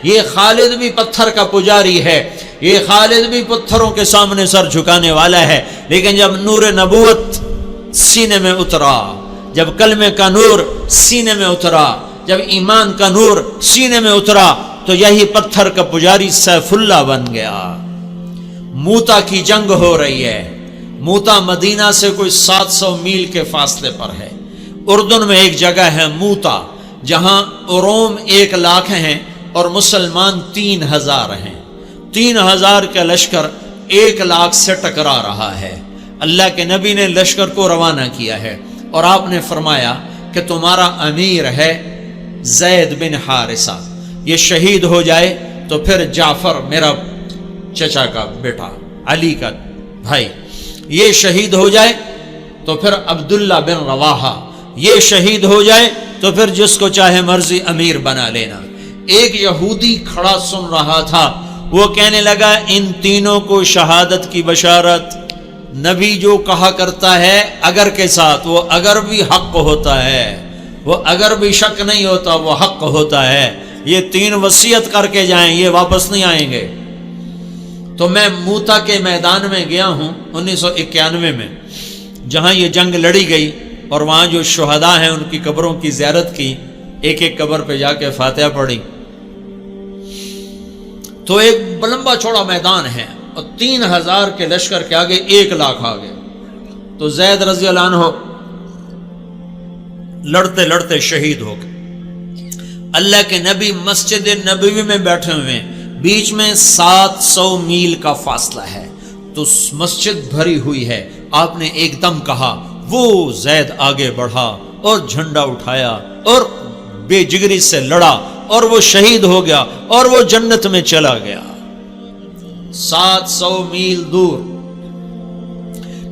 یہ خالد بھی پتھر کا پجاری ہے، یہ خالد بھی پتھروں کے سامنے سر جھکانے والا ہے، لیکن جب نور نبوت سینے میں اترا، جب کلمے کا نور سینے میں اترا، جب ایمان کا نور سینے میں اترا، تو یہی پتھر کا پجاری سیف اللہ بن گیا۔ موتا کی جنگ ہو رہی ہے۔ موتا مدینہ سے کوئی 700 میل کے فاصلے پر ہے۔ اردن میں ایک جگہ ہے موتا، جہاں روم 1 لاکھ ہیں اور مسلمان 3000 ہیں۔ 3000 کا لشکر 1 لاکھ سے ٹکرا رہا ہے۔ اللہ کے نبی نے لشکر کو روانہ کیا ہے اور آپ نے فرمایا کہ تمہارا امیر ہے زید بن حارثہ، یہ شہید ہو جائے تو پھر جعفر میرا چچا کا بیٹا علی کا بھائی یہ شہید ہو جائے تو پھر عبداللہ بن رواحہ یہ شہید ہو جائے تو پھر جس کو چاہے مرضی امیر بنا لینا۔ ایک یہودی کھڑا سن رہا تھا، وہ کہنے لگا ان تینوں کو شہادت کی بشارت۔ نبی جو کہا کرتا ہے اگر کے ساتھ، وہ اگر بھی حق ہوتا ہے، وہ اگر بھی شک نہیں ہوتا، وہ حق ہوتا ہے۔ یہ 3 وصیت کر کے جائیں، یہ واپس نہیں آئیں گے۔ تو میں موتا کے میدان میں گیا ہوں 1991 میں، جہاں یہ جنگ لڑی گئی، اور وہاں جو شہداء ہیں ان کی قبروں کی زیارت کی، ایک ایک قبر پہ جا کے فاتحہ پڑھی۔ تو ایک لمبا چوڑا میدان ہے اور 3000 کے لشکر کے آگے 1 لاکھ آگے۔ تو زید رضی اللہ عنہ لڑتے لڑتے شہید ہو گئے۔ اللہ کے نبی مسجد نبوی میں بیٹھے ہوئے ہیں، بیچ میں 700 میل کا فاصلہ ہے، تو مسجد بھری ہوئی ہے۔ آپ نے ایک دم کہا، وہ زید آگے بڑھا اور جھنڈا اٹھایا اور بے جگری سے لڑا اور وہ شہید ہو گیا اور وہ جنت میں چلا گیا 700 میل دور۔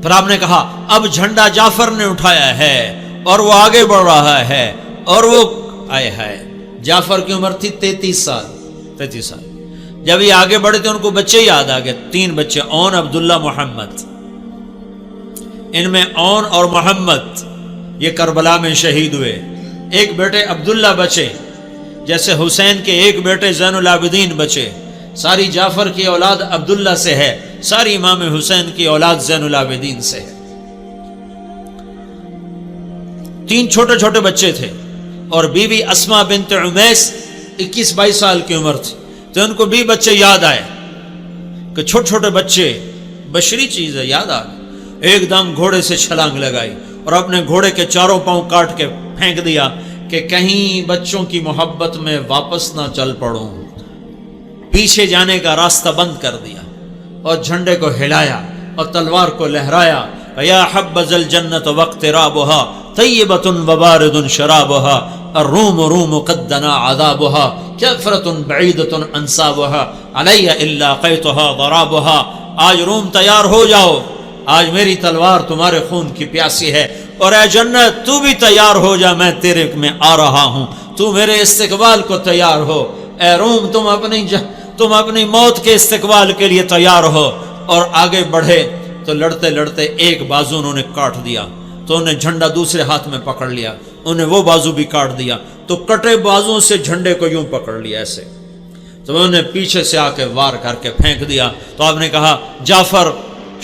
پھر آپ نے کہا اب جھنڈا جعفر نے اٹھایا ہے اور وہ آگے بڑھ رہا ہے، اور وہ آئے ہے۔ جعفر کی عمر تھی 33 سال۔ جب یہ آگے بڑھے تھے ان کو بچے یاد آ گئے، 3 بچے، اون، عبداللہ، محمد۔ ان میں اون اور محمد یہ کربلا میں شہید ہوئے۔ ایک بیٹے عبداللہ بچے، جیسے حسین کے ایک بیٹے زین العابدین بچے۔ ساری جعفر کی اولاد عبداللہ سے ہے، ساری امام حسین کی اولاد زین العابدین سے ہے۔ 3 چھوٹے چھوٹے بچے تھے، اور بیوی اسما بنت عمیس 21-22 سال کی عمر تھی۔ تو ان کو بھی بچے یاد آئے کہ چھوٹے چھوٹے بچے بشری چیز ہے، یاد آ گئے۔ ایک دم گھوڑے سے چھلانگ لگائی اور اپنے گھوڑے کے 4 پاؤں کاٹ کے پھینک دیا کہ کہیں بچوں کی محبت میں واپس نہ چل پڑوں۔ پیچھے جانے کا راستہ بند کر دیا اور جھنڈے کو ہلایا اور تلوار کو لہرایا۔ یا حبذ الجنت واقترابها طیبۃ وبارد شرابها الروم روم قد دنا عذابها کفرۃ بعیدۃ انصابها علی الا قیتها ضرابها۔ آج روم تیار ہو جاؤ، آج میری تلوار تمہارے خون کی پیاسی ہے، اور اے جنت تو بھی تیار ہو جا، میں تیرے میں آ رہا ہوں، تو میرے استقبال کو تیار ہو۔ اے روم تم اپنی موت کے استقبال کے لیے تیار ہو۔ اور آگے بڑھے تو لڑتے لڑتے ایک بازو انہوں نے کاٹ دیا، تو انہیں جھنڈا دوسرے ہاتھ میں پکڑ لیا، انہیں وہ بازو بھی کاٹ دیا، تو کٹے بازوں سے جھنڈے کو یوں پکڑ لیا ایسے، تو انہوں نے پیچھے سے آ کے وار کر کے پھینک دیا۔ تو آپ نے کہا جعفر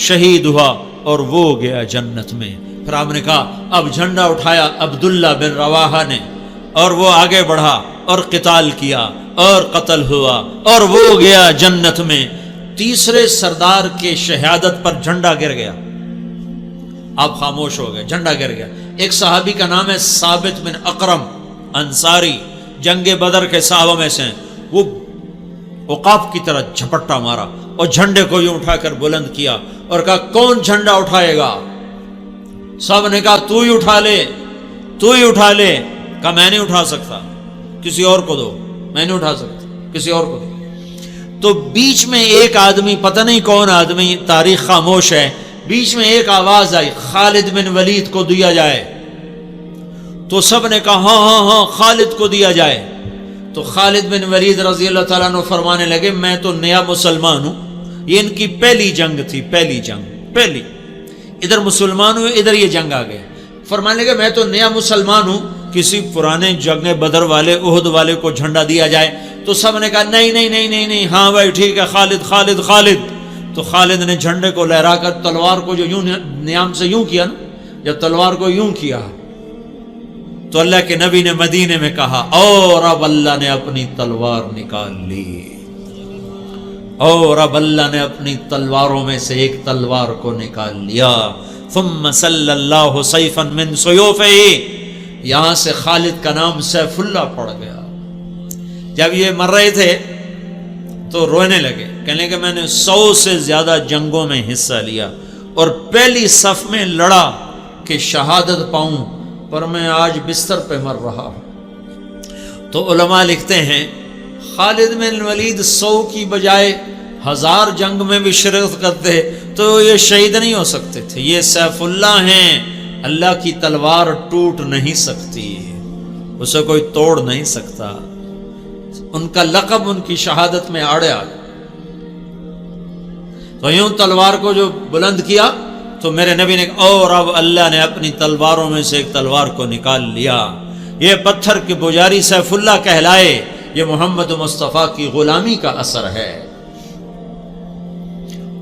شہید ہوا اور وہ گیا جنت میں۔ پھر آپ نے کہا اب جھنڈا اٹھایا عبداللہ بن رواحہ نے، اور وہ آگے بڑھا اور قتال کیا اور قتل ہوا اور وہ گیا جنت میں۔ تیسرے سردار کے شہادت پر جھنڈا گر گیا، آپ خاموش ہو گئے، جھنڈا گر گیا۔ ایک صحابی کا نام ہے ثابت بن اقرم انصاری، جنگ بدر کے صحابہ میں سے، وہ عقاب کی طرح جھپٹا مارا اور جھنڈے کو یوں اٹھا کر بلند کیا اور کہا کون جھنڈا اٹھائے گا؟ سب نے کہا تو ہی اٹھا لے، تو ہی اٹھا لے۔ کہا میں نہیں اٹھا سکتا، کسی اور کو دو، میں نہیں اٹھا سکتا، کسی اور کو دو۔ تو بیچ میں ایک آدمی، پتہ نہیں کون آدمی، تاریخ خاموش ہے، بیچ میں ایک آواز آئی خالد بن ولید کو دیا جائے۔ تو سب نے کہا ہاں ہاں ہاں خالد کو دیا جائے۔ تو خالد بن ولید رضی اللہ تعالیٰ عنہ فرمانے لگے میں تو نیا مسلمان ہوں، یہ ان کی پہلی جنگ تھی، پہلی جنگ، پہلی، ادھر مسلمان ہوئے، ادھر یہ جنگ آ گئے۔ فرمانے لگے میں تو نیا مسلمان ہوں، کسی پرانے جنگ بدر والے عہد والے کو جھنڈا دیا جائے تو سب نے کہا نہیں نہیں نہیں نہیں نہیں، ہاں بھائی ٹھیک ہے، خالد خالد خالد. تو خالد نے جھنڈے کو لہرا کر تلوار کو جو یوں نیام سے یوں کیا نا، جب تلوار کو یوں کیا تو اللہ کے نبی نے مدینے میں کہا اور اب اللہ نے اپنی تلوار نکال لی، اور اب اللہ نے اپنی تلواروں میں سے ایک تلوار کو نکال لیا. ثم صلی اللہ سیفا من سیوفہ، یہاں سے خالد کا نام سیف اللہ پڑ گیا. جب یہ مر رہے تھے تو رونے لگے، کہنے لگے میں نے 100 سے زیادہ جنگوں میں حصہ لیا اور پہلی صف میں لڑا کہ شہادت پاؤں، پر میں آج بستر پہ مر رہا ہوں. تو علماء لکھتے ہیں خالد بن ولید 100 کی بجائے 1000 جنگ میں بھی شرکت کرتے تو یہ شہید نہیں ہو سکتے تھے. یہ سیف اللہ ہیں، اللہ کی تلوار ٹوٹ نہیں سکتی، اسے کوئی توڑ نہیں سکتا. ان کا لقب ان کی شہادت میں آڑے آ گیا. تو یوں تلوار کو جو بلند کیا تو میرے نبی نے کہا اور اب اللہ نے اپنی تلواروں میں سے ایک تلوار کو نکال لیا. یہ پتھر کے پجاری سیف اللہ کہلائے، یہ محمد مصطفیٰ کی غلامی کا اثر ہے.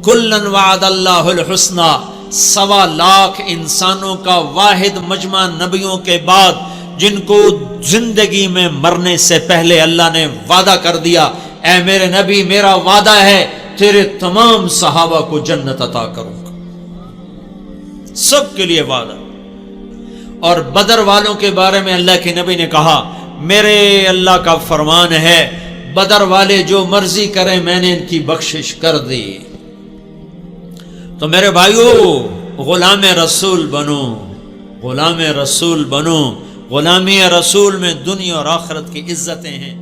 کلن وعد اللہ الحسنی، 1.25 لاکھ انسانوں کا واحد مجمع نبیوں کے بعد جن کو زندگی میں مرنے سے پہلے اللہ نے وعدہ کر دیا، اے میرے نبی میرا وعدہ ہے تیرے تمام صحابہ کو جنت عطا کروں گا، سب کے لیے وعدہ. اور بدر والوں کے بارے میں اللہ کے نبی نے کہا میرے اللہ کا فرمان ہے بدر والے جو مرضی کریں میں نے ان کی بخشش کر دی. تو میرے بھائیو غلام رسول بنو، غلام رسول بنو. غلامی رسول میں دنیا اور آخرت کی عزتیں ہیں.